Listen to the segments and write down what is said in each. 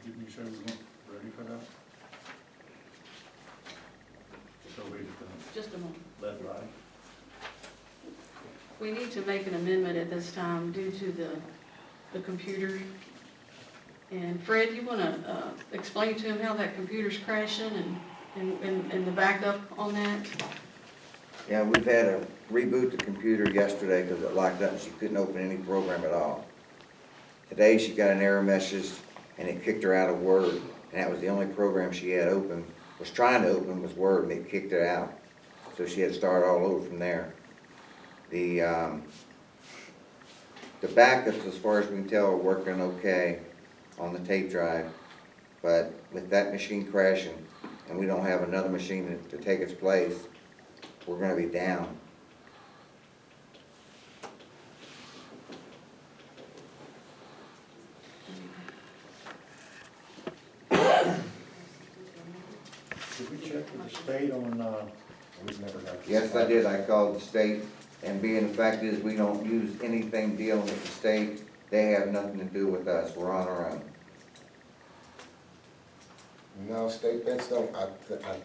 Didn't you say we weren't ready for that? So we Just a moment. let ride. We need to make an amendment at this time due to the computer. And Fred, you want to explain to him how that computer's crashing and the backup on that? Yeah, we've had to reboot the computer yesterday because it locked up and she couldn't open any program at all. Today she got an error message and it kicked her out of Word, and that was the only program she had open, was trying to open was Word, and it kicked her out. So she had to start all over from there. The backups, as far as we can tell, are working okay on the tape drive, but with that machine crashing and we don't have another machine to take its place, we're gonna be down. Did we check with the state on, we've never got. Yes, I did. I called the state, and being the fact is we don't use anything dealing with the state, they have nothing to do with us. We're on our own. No, state bids don't, I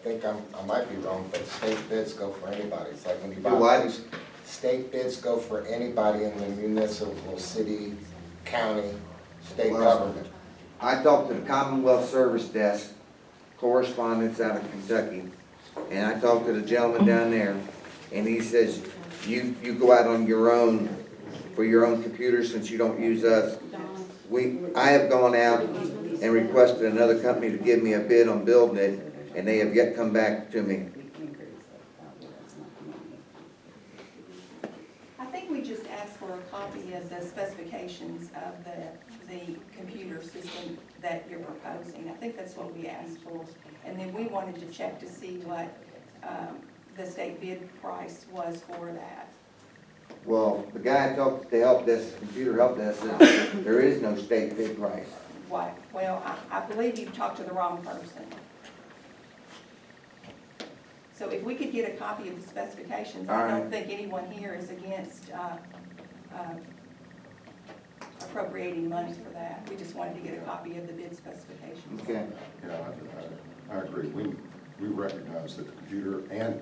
think I might be wrong, but state bids go for anybody. It's like when you buy. Do what? things, state bids go for anybody in the municipal, city, county, state Well, government. I talked to the Commonwealth Service Desk, correspondents out of Kentucky, and I talked to the gentleman down there, and he says, you go out on your own, for your own computer, since you don't use us. I have gone out and requested another company to give me a bid on building it, and they have yet come back to me. I think we just asked for a copy of the specifications of the computer system that you're proposing. I think that's what we asked for. And then we wanted to check to see what the state bid price was for that. Well, the guy I talked to the help desk, computer help desk, says there is no state bid price. What? Well, I believe you've talked to the wrong person. So if we could get a copy of the specifications, I don't think anyone here is against appropriating money for that. We just wanted to get a copy of the bid specifications. Okay. Yeah, I agree. We recognize that the computer and,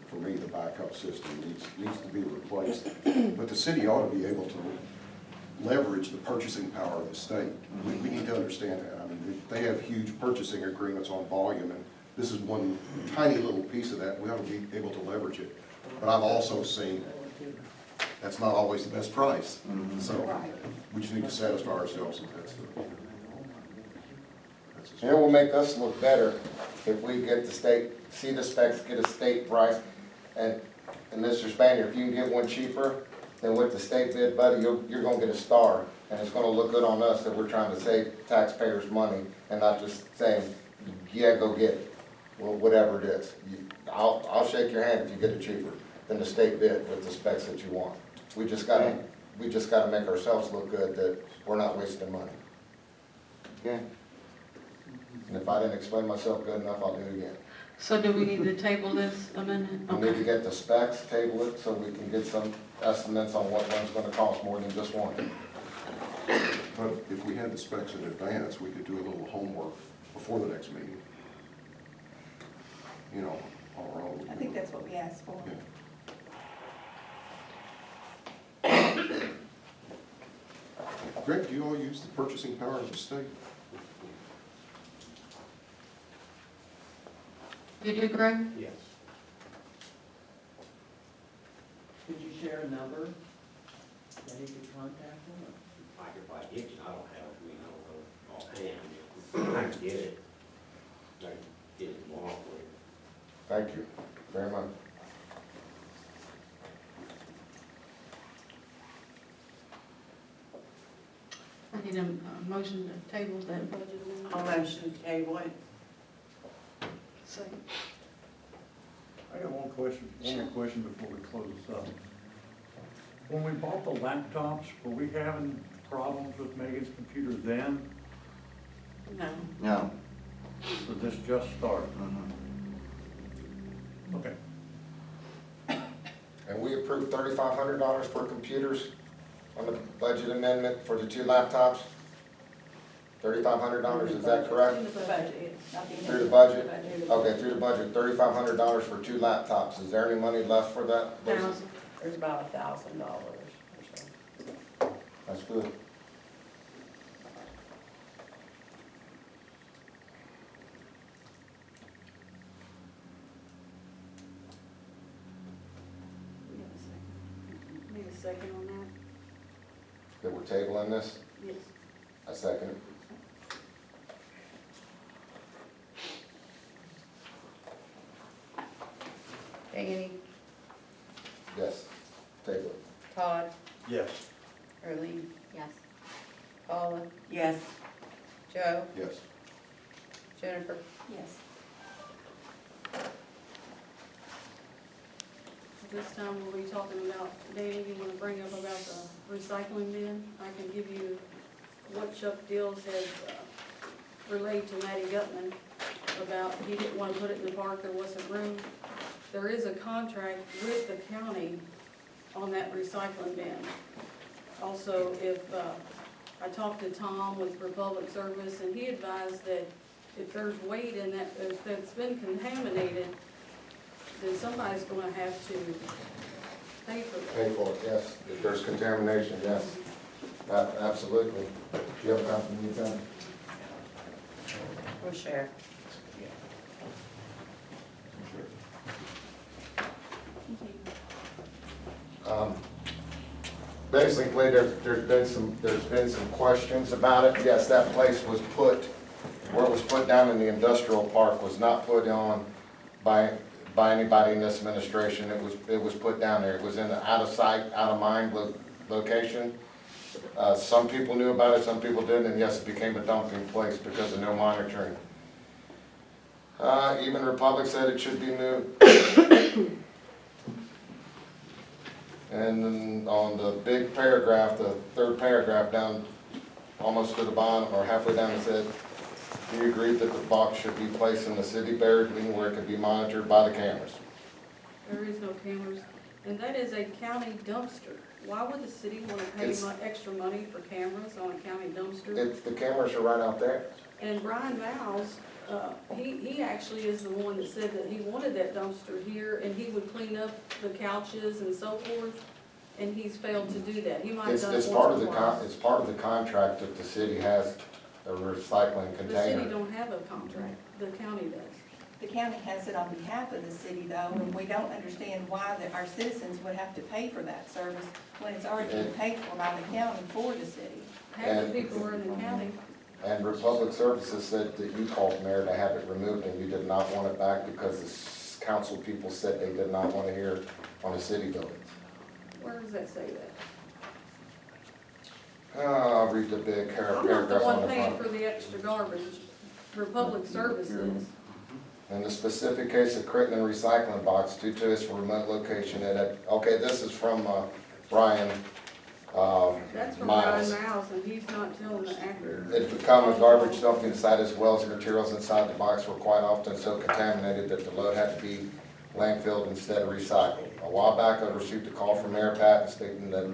for me, the backup system needs to be replaced. But the city ought to be able to leverage the purchasing power of the state. We need to understand that. I mean, they have huge purchasing agreements on volume, and this is one tiny little piece of that. We ought to be able to leverage it. But I've also seen that's not always the best price. So we just need to satisfy ourselves that that's And it will make us look better if we get the state, see the specs, get a state price. And Mr. Spanier, if you can get one cheaper than with the state bid, buddy, you're gonna get a star. And it's gonna look good on us that we're trying to save taxpayers' money and not just saying, yeah, go get it. Well, whatever it is. I'll shake your hand if you get it cheaper than the state bid with the specs that you want. We just gotta make ourselves look good that we're not wasting money. Okay. And if I didn't explain myself good enough, I'll do it again. So do we need to table this amendment? We need to Okay. get the specs, table it, so we can get some estimates on what one's gonna cost more than just one. But if we had the specs in advance, we could do a little homework before the next meeting. You know, on our own. I think that's what we asked for. Yeah. Greg, do you all use the purchasing power of the state? You do, Greg? Yes. Could you share a number that he could contact him? I could probably get you, I don't have, I don't know offhand. I can get it. I can get it tomorrow for you. Thank you very much. I need a motion to table that budget amendment. I'll motion to table it. Second. I got one more question before we close this up. When we bought the laptops, were we having problems with Megan's computer then? No. No. Or this just started? Okay. And we approved $3,500 for computers on the budget amendment for the 2 laptops. $3,500, is that correct? In the budget. Not the Through the budget? budget. Okay, through the budget, $3,500 for 2 laptops. Is there any money left for that? Thousand. There's about $1,000 or so. That's good. Need a second on that? That we're tabling this? Yes. I second it. Danny, Yes, table it. Todd, Yes. Earlene, Yes. Paula, Yes. Joe, Yes. Jennifer. Yes. This time we'll be talking about, Danny, you want to bring up about the recycling bin? I can give you what Chuck Dills had relayed to Matty Gutman about, he didn't want to put it in the park, there wasn't room. There is a contract with the county on that recycling bin. Also, if, I talked to Tom with Republic Service, and he advised that if there's weight in that, if it's been contaminated, then somebody's gonna have to pay for that. Pay for it, yes. If there's contamination, yes. Absolutely. Do you have a company you can? We'll share. Basically, there's been some questions about it. Yes, that place was put, where it was put down in the industrial park was not put on by anybody in this administration. It was put down there. It was in an out of sight, out of mind location. Some people knew about it, some people didn't, and yes, it became a dumping place because of no monitoring. Even Republic said it should be moved. And then on the big paragraph, the third paragraph down, almost to the bottom, or halfway down, it said, "Do you agree that the box should be placed in the city building where it can be monitored by the cameras?" There is no cameras, and that is a county dumpster. Why would the city wanna pay It's- extra money for cameras on a county dumpster? The cameras are right out there. And Brian Vowles, he actually is the one that said that he wanted that dumpster here, and he would clean up the couches and so forth, and he's failed to do that. He might have done it It's part of once the or twice. it's part of the contract that the city has, a recycling The city container. don't have a contract, the county does. The county has it on behalf of the city though, and we don't understand why our citizens would have to pay for that service when it's already been paid for by the county for the city. Half And- the people are in the county. And Republic Services said that you called mayor to have it removed and you did not want it back because the council people said they did not want to hear it on the city buildings. Where does that say that? I'll read the big I'm not the paragraph on one the paying front. for the extra garbage. Republic Services. In the specific case of Crittenden recycling box, due to its remote location, okay, this is from Brian That's from Brian Miles. Miles, and he's not telling the accurate. It become a garbage dumping site as well as materials inside the box were quite often so contaminated that the load had to be landfilled instead of recycled. A while back, I received a call from Mayor Patton stating that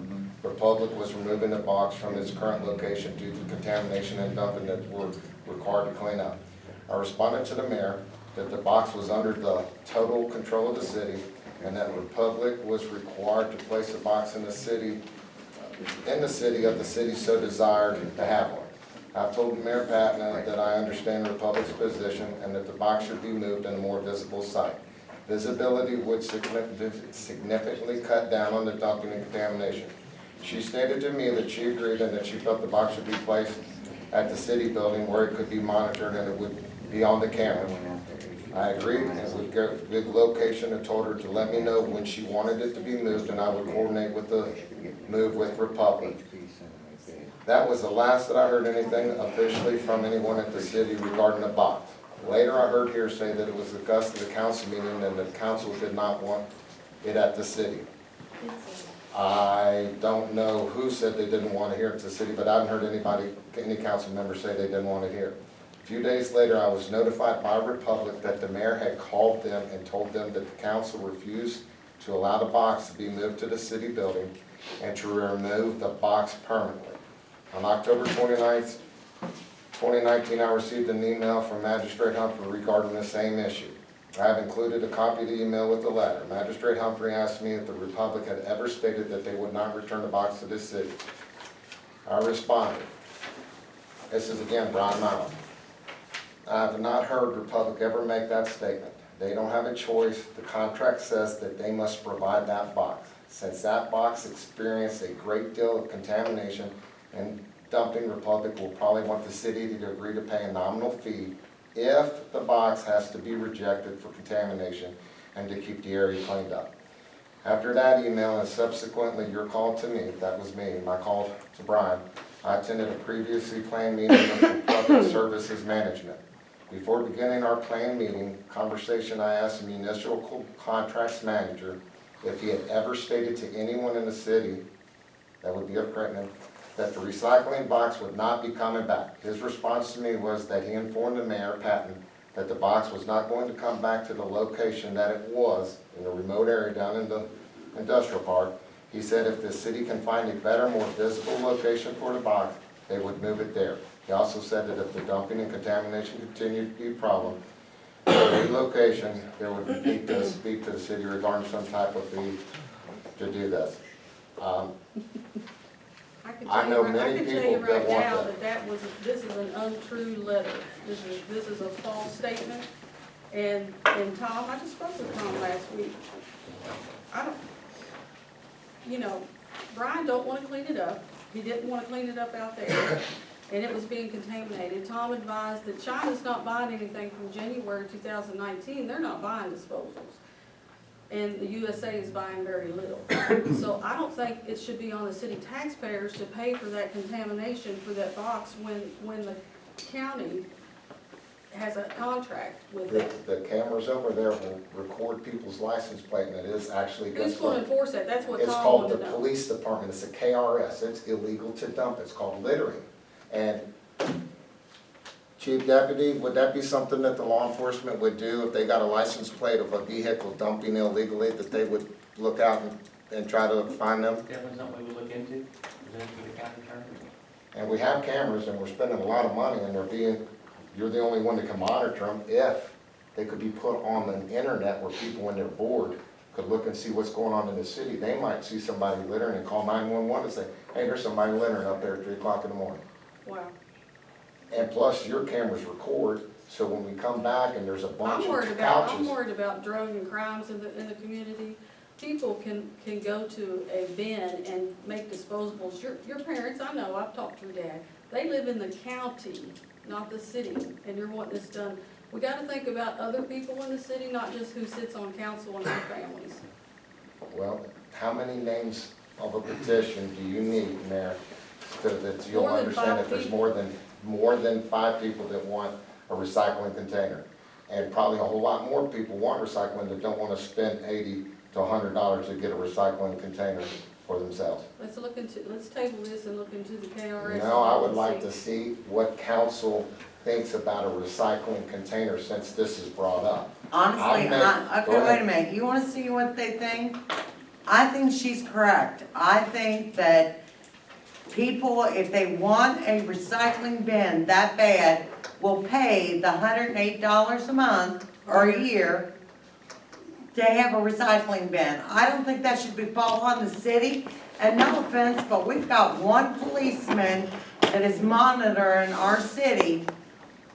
Republic was removing the box from its current location due to contamination and dumping that were required to clean up. I responded to the mayor that the box was under the total control of the city and that Republic was required to place the box in the city of the city so desired to have one. I've told Mayor Patton that I understand Republic's position and that the box should be moved in a more visible site. Visibility would significantly cut down on the dumping and contamination. She stated to me that she agreed and that she felt the box should be placed at the city building where it could be monitored and it would be on the camera. I agreed and would go to the location and told her to let me know when she wanted it to be moved and I would coordinate with the move with Republic. That was the last that I heard anything officially from anyone at the city regarding the box. Later, I heard hearsay that it was discussed at the council meeting and the council did not want it at the city. I don't know who said they didn't want to hear it at the city, but I haven't heard any council member say they didn't want to hear it. A few days later, I was notified by Republic that the mayor had called them and told them that the council refused to allow the box to be moved to the city building and to remove the box permanently. On October 29th, 2019, I received an email from Magistrate Humphrey regarding the same issue. I have included a copy of the email with the letter. Magistrate Humphrey asked me if the Republic had ever stated that they would not return the box to this city. I responded. This is again Brian Mallon. I have not heard Republic ever make that statement. They don't have a choice. The contract says that they must provide that box. Since that box experienced a great deal of contamination and dumping, Republic will probably want the city to agree to pay a nominal fee if the box has to be rejected for contamination and to keep the area cleaned up. After that email and subsequently your call to me, that was me, my call to Brian, I attended a previously planned meeting with the Public Services Management. Before beginning our planned meeting conversation, I asked the municipal contracts manager if he had ever stated to anyone in the city, that would be of Crittenden, that the recycling box would not be coming back. His response to me was that he informed the mayor, Patton, that the box was not going to come back to the location that it was, in a remote area down in the industrial park. He said if the city can find a better, more visible location for the box, they would move it there. He also said that if the dumping and contamination continued to be a problem, for relocation, there would be to speak to the city regarding some type of fee to do this. I know many people that want that. This is an untrue letter. This is a false statement. And Tom, I just spoke with Tom last week. Brian don't wanna clean it up. He didn't wanna clean it up out there. And it was being contaminated. Tom advised that China's not buying anything from January 2019. They're not buying disposals. And the USA is buying very little. So I don't think it should be on the city taxpayers to pay for that contamination for that box when the county has a contract with it. The cameras over there will record people's license plate, and it is actually Who's against. going to enforce that? That's what It's Tom called wanted the to know. police department, it's a KRS, it's illegal to dump, it's called littering. And Chief Deputy, would that be something that the law enforcement would do if they got a license plate of a vehicle dumping illegally, that they would look out and try to find them? Definitely something we would look into, present to the county attorney. And we have cameras, and we're spending a lot of money, and you're the only one that can monitor them. If they could be put on the internet where people, when they're bored, could look and see what's going on in the city, they might see somebody littering and call 911 and say, hey, there's somebody littering up there at 3 o'clock in the morning. Wow. And plus, your cameras record, so when we come back and there's a bunch I'm of couches. I'm worried about drug and crimes in the community. People can go to a bin and make disposables. Your parents, I know, I've talked to your dad, they live in the county, not the city, and you're wanting this done. We gotta think about other people in the city, not just who sits on council and their families. Well, how many names of a petition do you need, Mayor, so that you'll More than understand 5 that there's people. more than 5 people that want a recycling container? And probably a whole lot more people want recycling that don't want to spend $80 to $100 to get a recycling container for themselves. Let's table this and look into the KRS. No, I would like to see what council thinks about a recycling container since this is brought up. Honestly, Go ahead. wait a minute, you wanna see what they think? I think she's correct. I think that people, if they want a recycling bin that bad, will pay the $108 a month or a year to have a recycling bin. I don't think that should be fall on the city, and no offense, but we've got one policeman that is monitoring our city.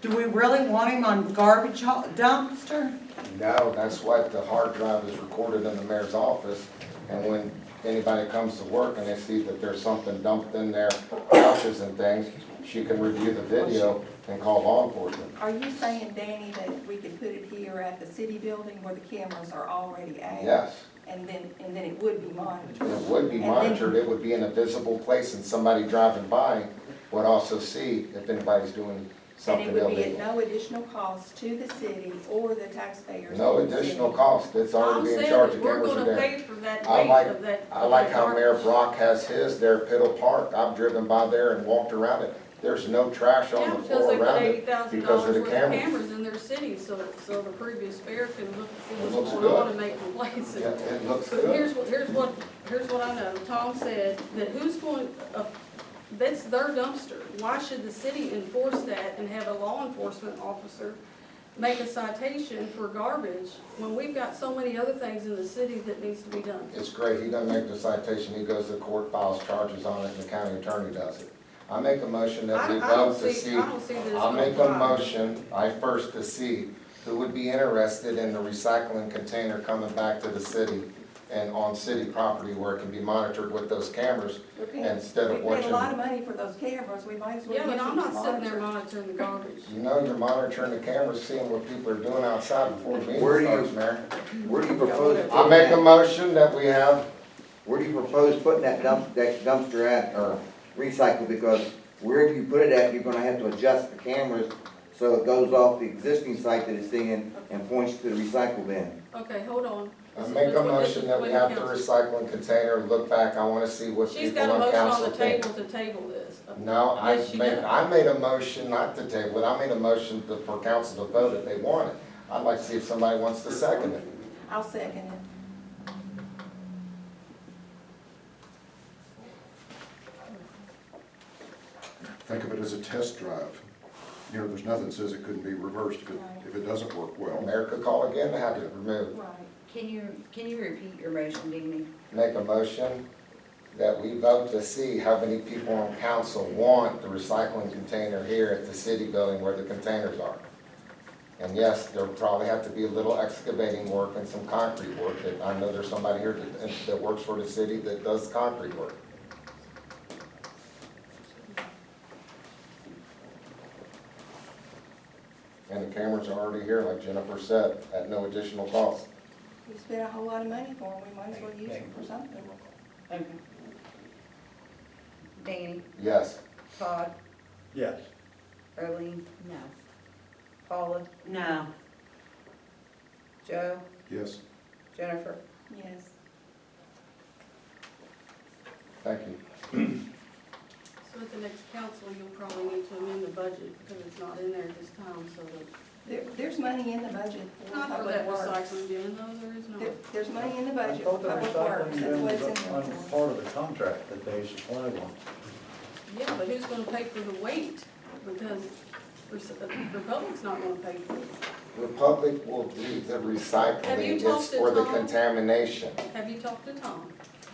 Do we really want him on garbage dumpster? No, that's what the hard drive is recorded in the mayor's office, and when anybody comes to work and they see that there's something dumped in their couches and things, she can review the video and call law enforcement. Are you saying, Danny, that we could put it here at the city building where the cameras are already at? Yes, And then it would be monitored? it would be And then- monitored, it would be in a visible place, and somebody driving by would also see if anybody's doing And something it would be at illegal. no additional cost to the city or the taxpayers. No of the additional city. cost, it's Tom already being said charged, that the we're cameras are gonna there. pay for that I weight like- of that. I like how Mayor garbage. Brock has his there at Piddle Park. I've driven by there and walked around it. There's no trash on Yeah, the because floor they put around $80,000 it because of the worth of cameras. cameras in their city, so the previous mayor can look and It see looks what's going on good. and make complaints. Yeah, it looks But good. here's what I know. Tom said that who's going, That's their dumpster. Why should the city enforce that and have a law enforcement officer make a citation for garbage when we've got so many other things in the city that needs to be done? It's great, he doesn't make the citation, he goes to court, files charges on it, and the county attorney does it. I make a motion that we I vote don't to see, see, I don't see this. I'll make a motion, to see who would be interested in the recycling container coming back to the city and on city property where it can be monitored with those cameras instead of We paid watching. a lot of money for those cameras, we might as well Yeah, use but them I'm to not sitting there monitor. monitoring the garbage. You know, you're monitoring the cameras, seeing what people are doing outside before the Where do meeting you- starts, Mayor. Where do you propose? I putting make a that- motion that we have, Where do you propose putting that dumpster at, or recycle, because wherever you put it at, you're gonna have to adjust the cameras so it goes off the existing site that it's seeing and points to the recycle bin. Okay, hold on. I This is make a between- this motion is that we between have the council. recycling container, look back, I wanna see what She's people got a on motion on council the think. table this. No, Yes, she does. I made a motion not to table it, I made a motion for council to vote if they want it. I'd like to see if somebody wants to second it. I'll second it. Think of it as a test drive. You know, there's nothing that says it couldn't be reversed if it doesn't work well. Mayor could call again to have it removed. Right. Can you repeat your motion, Deanie? Make a motion that we vote to see how many people on council want the recycling container here at the city building where the containers are. And yes, there'll probably have to be a little excavating work and some concrete work, that I know there's somebody here that works for the city that does concrete work. And the cameras are already here, like Jennifer said, at no additional cost. We spent a whole lot of money for them, we might as well use them for something. Okay. Danny, Yes. Todd, Yes. Arlene? No. Paula, No. Joe, Yes. Jennifer? Yes. Thank you. So at the next council, you'll probably need to amend the budget because it's not in there at this time, so that, There's money in the budget for not for public that works. recycling bin, no, there is not. There's money in the I budget thought for the public works, recycling that's bin what it's in was there on for. part of the contract that they supplied one. Yeah, but who's gonna pay for the weight? Because the public's not gonna pay for it. The public will do the Have you recycling, talked it's to for the Tom? contamination. Have you talked to Tom?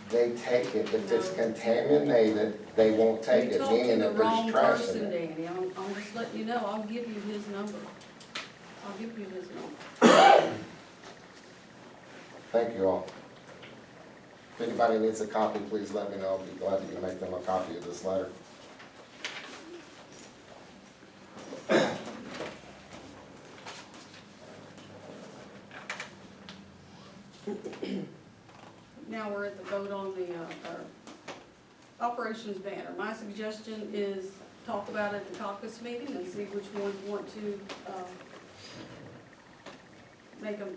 They take it, if it's contaminated, they won't take You it, talked to meaning the if wrong there's trash person, in it. Danny. I'm just letting you know, I'll give you his number. I'll give you his number. Thank you all. If anybody needs a copy, please let me know, I'll be glad to make them a copy of this letter. Now we're at the vote on the, operations banner. My suggestion is talk about it at the caucus meeting and see which ones want to, make them,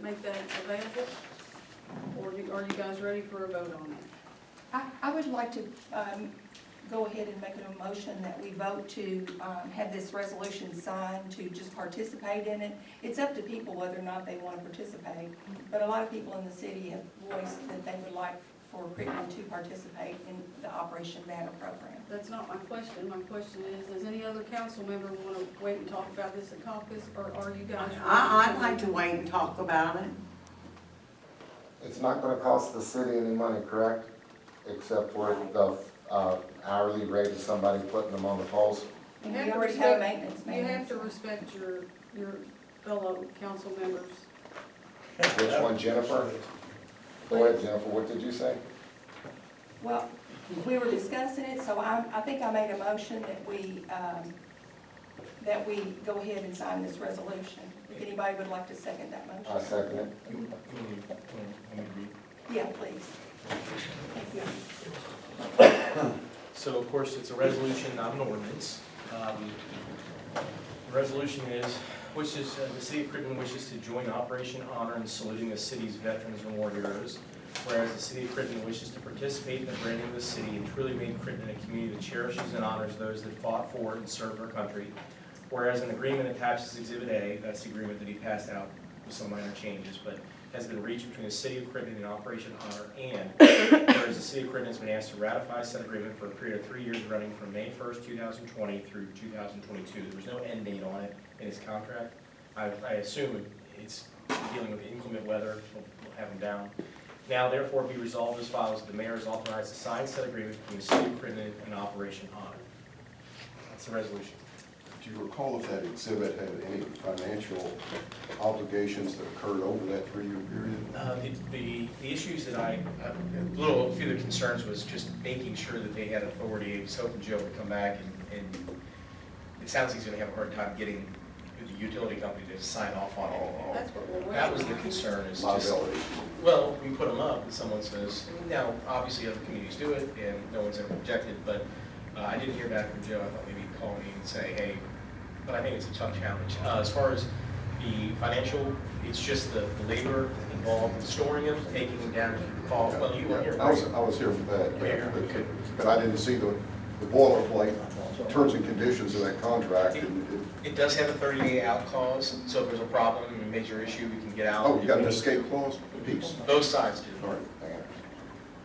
make that available. Or are you guys ready for a vote on that? I would like to go ahead and make a motion that we vote to have this resolution signed to just participate in it. It's up to people whether or not they want to participate, but a lot of people in the city have voiced that they would like for Crittenden to participate in the Operation Banner program. That's not my question. My question is, does any other council member want to wait and talk about this at caucus, or are you guys? I'd like to wait and talk about it. It's not gonna cost the city any money, correct? Except for the hourly rate of somebody putting them on the poles? You We have to already have respect, maintenance you man. have to respect your fellow council members. Which one, Jennifer? Go ahead, Jennifer, what did you say? Well, we were discussing it, so I think I made a motion that we go ahead and sign this resolution. If anybody would like to second that I motion. second it. Yeah, please. Thank you. So of course, it's a resolution, not an ordinance. The resolution is, the city of Crittenden wishes to join Operation Honor in saluting the city's veterans and war heroes. Whereas the city of Crittenden wishes to participate in the branding of the city and truly make Crittenden a community that cherishes and honors those that fought for and served our country. Whereas an agreement attached as Exhibit A, that's the agreement that he passed out with some minor changes, but has been reached between the City of Crittenden and Operation Honor, and whereas the City of Crittenden has been asked to ratify said agreement for a period of 3 years running from May 1st, 2020 through 2022. There was no end date on it in his contract. I assume it's dealing with inclement weather, we'll have them down. Now therefore be resolved as follows: the mayor is authorized to sign said agreement between the City of Crittenden and Operation Honor. That's the resolution. Do you recall if that exhibit had any financial obligations that occurred over that 3-year period? The issues that a few of the concerns was just making sure that they had authority. I was hoping Joe would come back and it sounds like he's gonna have a hard time getting the utility company to sign off on it. That's what we're waiting on. That was the concern, is just, Liability. well, we put them up and someone says, now, obviously other communities do it and no one's ever objected, but I didn't hear back from Joe. I thought maybe he'd call me and say, hey, but I think it's a tough challenge. As far as the financial, it's just the labor involved in storing them, taking them down to the fall. Well, you were here. I was here for that, Yeah. but I didn't see the boilerplate terms and conditions of that contract. It does have a 30-day out clause, so if there's a problem, a major issue, we can get out. Oh, you got an escape clause? Peace. Both sides do. All right.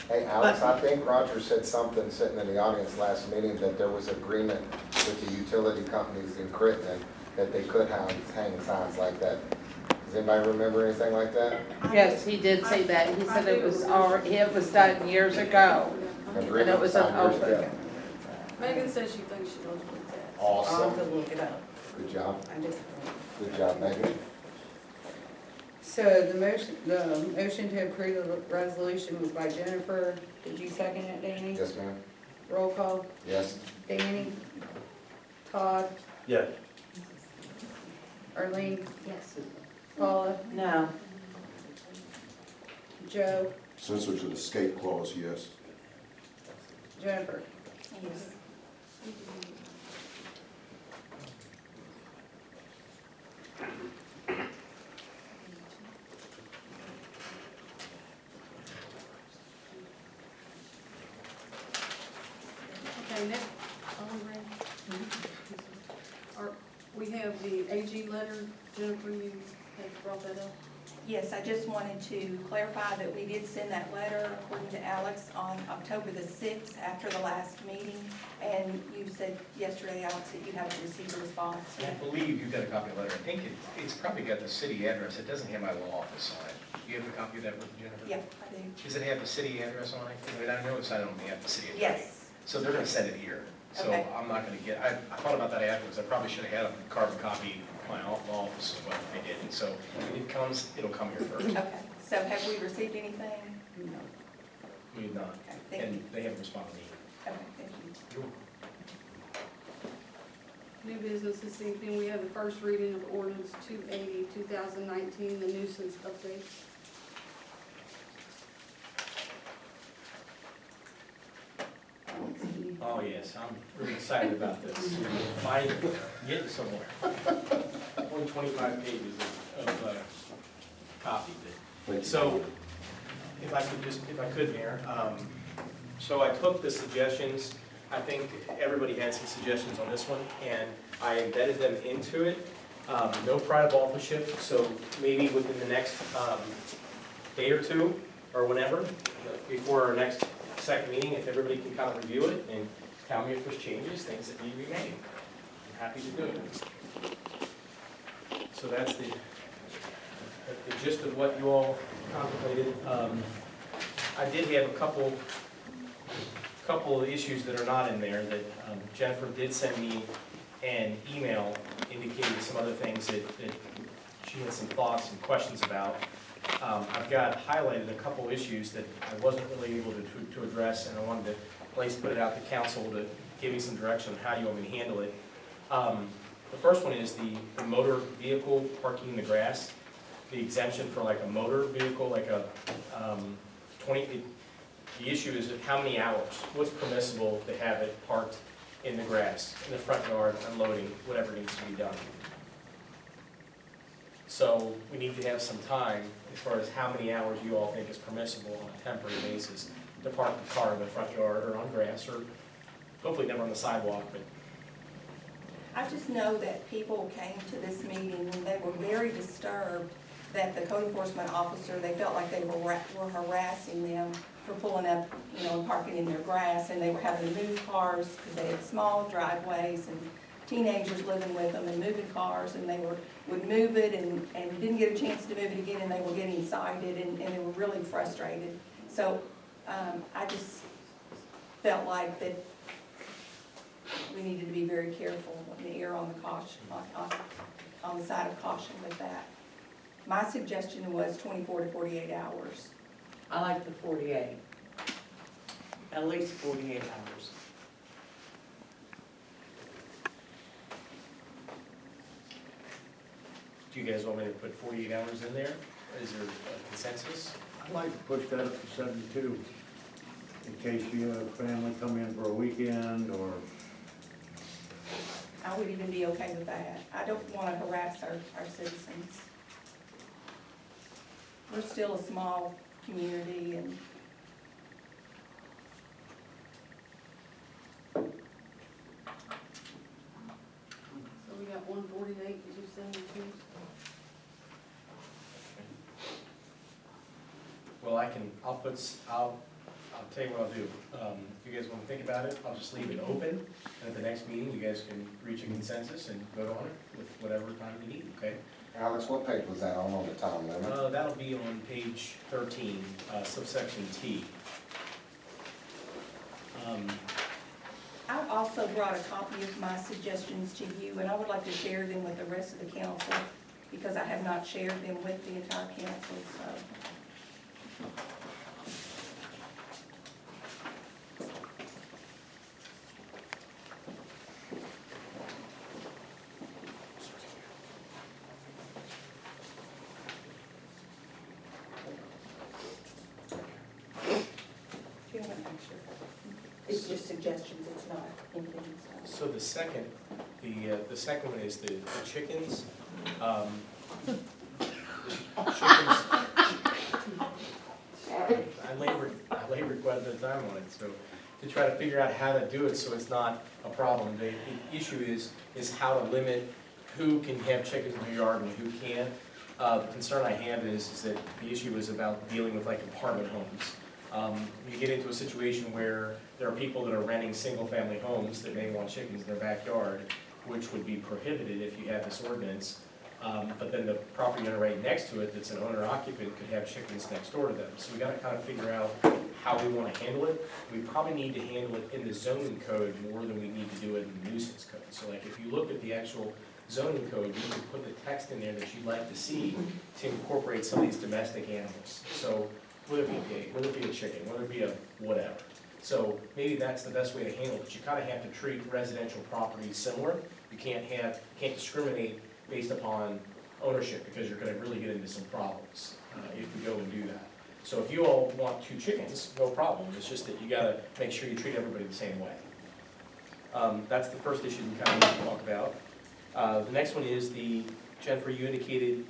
Hey, Alex, I think Roger said something sitting in the audience last meeting, that there was agreement with the utility companies in Crittenden that they could hang signs like that. Does anybody remember anything like that? Yes, he did say that. He said it was done years ago. Agreement it was signed years open. ago. Megan says she thinks she knows what it's at. I'll have Awesome. to look it up. Good job. I just. Good job, Megan. So the motion to approve the resolution was by Jennifer. Did you second it, Danny? Yes, ma'am. Roll call. Yes. Danny? Todd? Yes. Arlene? Yes. Paula? No. Joe? Since there's an escape clause, yes. Jennifer? Yes. Okay, next, we have the AG letter. Jennifer, you had brought that up. Yes, I just wanted to clarify that we did send that letter, according to Alex, on October the 6th, after the last meeting. And you said yesterday, Alex, that you haven't received a response. I believe you've got a copy of the letter. I think it's probably got the city address. It doesn't have my law office on it. Do you have a copy of that with you, Jennifer? Yeah, I do. Does it have the city address on it? I mean, I know it's not on the city address. Yes. So they're gonna send it here. So Okay. I'm not gonna get, I thought about that afterwards. I probably should have had a carbon copy of my law office as well, if they didn't. So when it comes, it'll come here first. Okay, so have we received anything? No. We have not. Okay, thank you. And they haven't responded either. Okay, thank you. New business this evening, we have the first reading of ordinance 280, 2019, the nuisance update. Oh, yes, I'm really excited about this. Finally, getting somewhere. Only 25 pages of copy. Thank you. So, if I could, Mayor, so I took the suggestions, I think everybody had some suggestions on this one, and I embedded them into it. No pride of authorship, so maybe within the next day or two, or whenever, before our next second meeting, if everybody can kind of review it and tell me if there's changes, things that need to be made. I'm happy to do it. So that's the gist of what you all contemplated. I did have a couple of issues that are not in there that Jennifer did send me an email indicating some other things that she had some thoughts and questions about. I've got highlighted a couple issues that I wasn't really able to address, and I wanted to at least put it out to council to give me some direction on how you want me to handle it. The first one is the motor vehicle parking in the grass, the exemption for like a motor vehicle, like a the issue is how many hours, what's permissible to have it parked in the grass, in the front yard, unloading, whatever needs to be done. So we need to have some time as far as how many hours you all think is permissible on a temporary basis to park the car in the front yard or on grass, or hopefully never on the sidewalk, but I just know that people came to this meeting and they were very disturbed that the code enforcement officer, they felt like they were harassing them for pulling up, you know, and parking in their grass, and they were having to move cars because they had small driveways and teenagers living with them and moving cars, and would move it and didn't get a chance to move it again, and they were getting cited, and they were really frustrated. So, I just felt like that we needed to be very careful and err on the caution, on the side of caution with that. My suggestion was 24 to 48 hours. I like the 48. At least 48 hours. Do you guys want me to put 48 hours in there? Is there a consensus? I'd like to push that up to 72, in case you have a family come in for a weekend, or I would even be okay with that. I don't want to harass our citizens. We're still a small community, and So we got 148, did you say? Well, I'll tell you what I'll do. If you guys want to think about it, I'll just leave it open, and at the next meeting, you guys can reach a consensus and vote on it with whatever time you need, okay? Alex, what page was that on the time limit? That'll be on page 13, subsection T. I also brought a copy of my suggestions to you, and I would like to share them with the rest of the council, because I have not shared them with the entire council, so. Do you have an extra? It's just suggestions, it's not anything. So the second one is the chickens. Chickens. I labored quite a bit of time on it, so to try to figure out how to do it so it's not a problem. The issue is how to limit who can have chickens in their yard and who can't. The concern I have is that the issue is about dealing with like apartment homes. You get into a situation where there are people that are renting single-family homes that may want chickens in their backyard, which would be prohibited if you have this ordinance. But then the property owner right next to it, that's an owner occupant, could have chickens next door to them. So we gotta kind of figure out how we wanna handle it. We probably need to handle it in the zoning code more than we need to do it in the nuisance code. So like if you look at the actual zoning code, you can put the text in there that you'd like to see to incorporate some of these domestic animals. So whether it be a pig, whether it be a chicken, whether it be a whatever. So maybe that's the best way to handle it, but you kind of have to treat residential properties similar. You can't discriminate based upon ownership, because you're gonna really get into some problems if you go and do that. So if you all want 2 chickens, no problem, it's just that you gotta make sure you treat everybody the same way. That's the first issue we kind of need to talk about. The next one is Jennifer, you indicated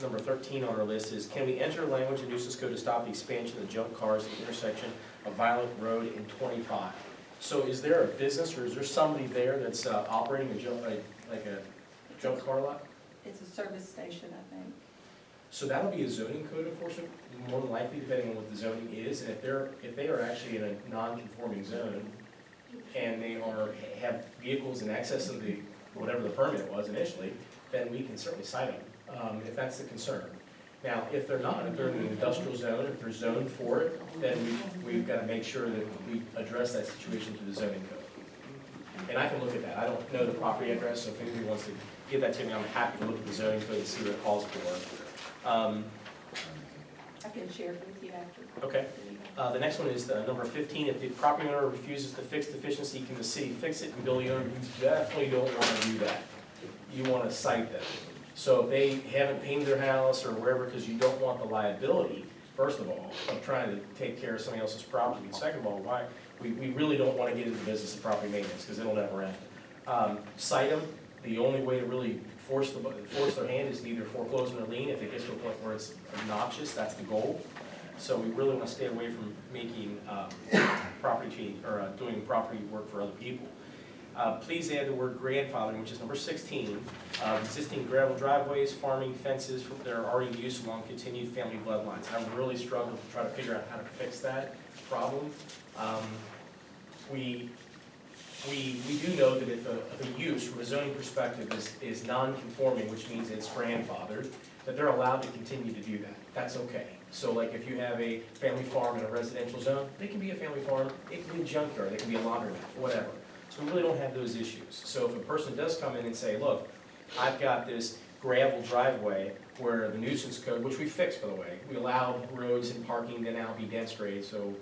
number 13 on our list is, can we enter language in nuisance code to stop the expansion of junk cars at the intersection of Violet Road and 25? So is there a business or is there somebody there that's operating a junk car lot? It's a service station, I think. So that'll be a zoning code enforcement, more than likely, depending on what the zoning is. And if they are actually in a non-conforming zone and they have vehicles in excess of whatever the permit was initially, then we can certainly cite them, if that's the concern. Now, if they're not, if they're in an industrial zone, if they're zoned for it, then we've got to make sure that we address that situation through the zoning code. And I can look at that. I don't know the property address, so if anybody wants to give that to me, I'm happy to look at the zoning code and see what it calls for. I can share it with you after. Okay. The next one is number 15. If the property owner refuses to fix deficiency, can the city fix it? And bill the owner? You definitely don't want to do that. You want to cite them. So if they haven't painted their house or wherever, because you don't want the liability, first of all, of trying to take care of somebody else's property. And second of all, we really don't want to get into the business of property maintenance, because it'll never end. Cite them. The only way to really force their hand is to either foreclose on their lien. If it gets to a point where it's obnoxious, that's the goal. So we really want to stay away from making property change or doing property work for other people. Please add the word grandfathering, which is number 16, existing gravel driveways, farming fences that are already in use along continued family bloodlines. I've really struggled to try to figure out how to fix that problem. We do know that if a use from a zoning perspective is non-conforming, which means it's grandfathered, that they're allowed to continue to do that. That's okay. So like if you have a family farm in a residential zone, they can be a family farm, it can be a junkyard, it can be a laundromat, whatever. So we really don't have those issues. So if a person does come in and say, look, I've got this gravel driveway where the nuisance code, which we fixed by the way, we allow roads and parking to now be dense grade, so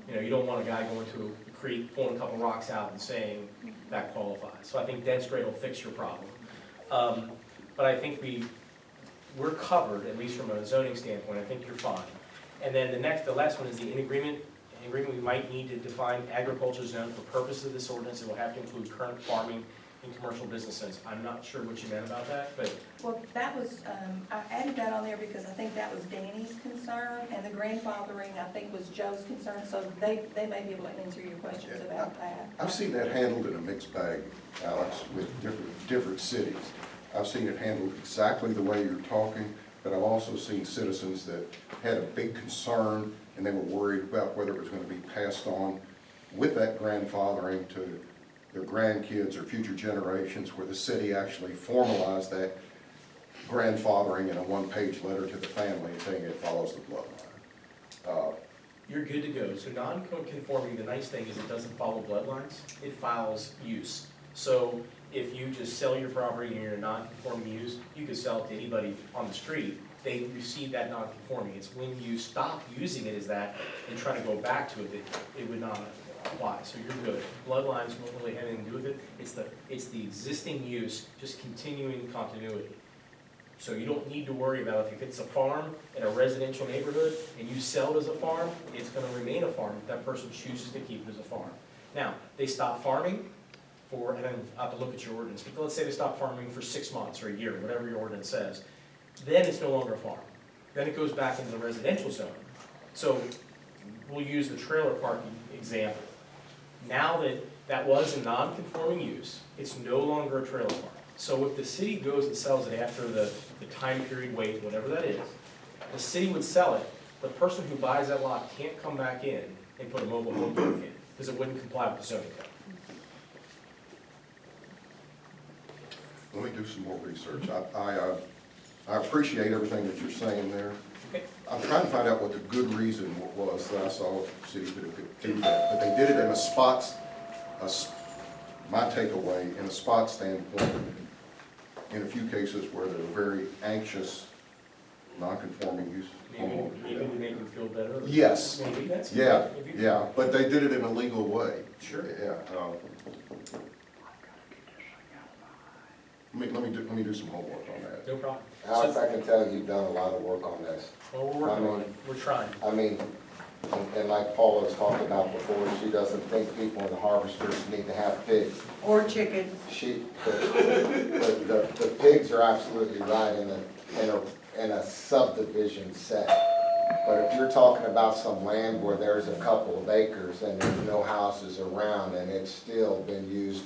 you don't want a guy going to a creek, pulling a couple rocks out and saying that qualifies. So I think dense grade will fix your problem. But I think we're covered, at least from a zoning standpoint. I think you're fine. And then the last one is the in agreement. In agreement, we might need to define agriculture zone for purposes of this ordinance. It will have to include current farming and commercial business zones. I'm not sure what you meant about that, but Well, that was, I added that on there because I think that was Danny's concern, and the grandfathering, I think, was Joe's concern, so they may be able to answer your questions about that. I've seen that handled in a mixed bag, Alex, with different cities. I've seen it handled exactly the way you're talking, but I've also seen citizens that had a big concern and they were worried about whether it was going to be passed on with that grandfathering to their grandkids or future generations, where the city actually formalized that grandfathering in a one-page letter to the family saying it follows the bloodline. you're good to go. So non-conforming, the nice thing is it doesn't follow bloodlines, it follows use. So if you just sell your property and you're a non-conforming use, you could sell it to anybody on the street. They receive that non-conforming. It's when you stop using it as that and try to go back to it that it would not apply. So you're good. Bloodlines won't really have anything to do with it. It's the existing use, just continuing continuity. So you don't need to worry about if it's a farm in a residential neighborhood and you sell it as a farm, it's gonna remain a farm if that person chooses to keep it as a farm. Now, they stop farming and then I have to look at your ordinance, but let's say they stop farming for 6 months or a year, whatever your ordinance says, then it's no longer a farm. Then it goes back into the residential zone. So we'll use the trailer parking example. Now that was a non-conforming use, it's no longer a trailer park. So if the city goes and sells it after the time period wait, whatever that is, the city would sell it. The person who buys that lot can't come back in and put a mobile home park in because it wouldn't comply with the zoning code. Let me do some more research. I appreciate everything that you're saying there. Okay. I'm trying to find out what the good reason was that I saw the city could do that. But they did it in a spots, my takeaway, in a spot standpoint, in a few cases where they're very anxious, non-conforming use. Maybe to make them feel better. Yes. Maybe that's. Yeah, if you- yeah, but they did it in a legal way. Sure. Yeah. Let me do some homework on that. No problem. Alex, I can tell you've done a lot of work on this. Well, we're working on it. We're trying. I mean, and like Paula's talked about before, she doesn't think people in the harvesters need to have pigs. Or chickens. The pigs are absolutely right in a subdivision set. But if you're talking about some land where there's a couple of acres and there's no houses around and it's still been used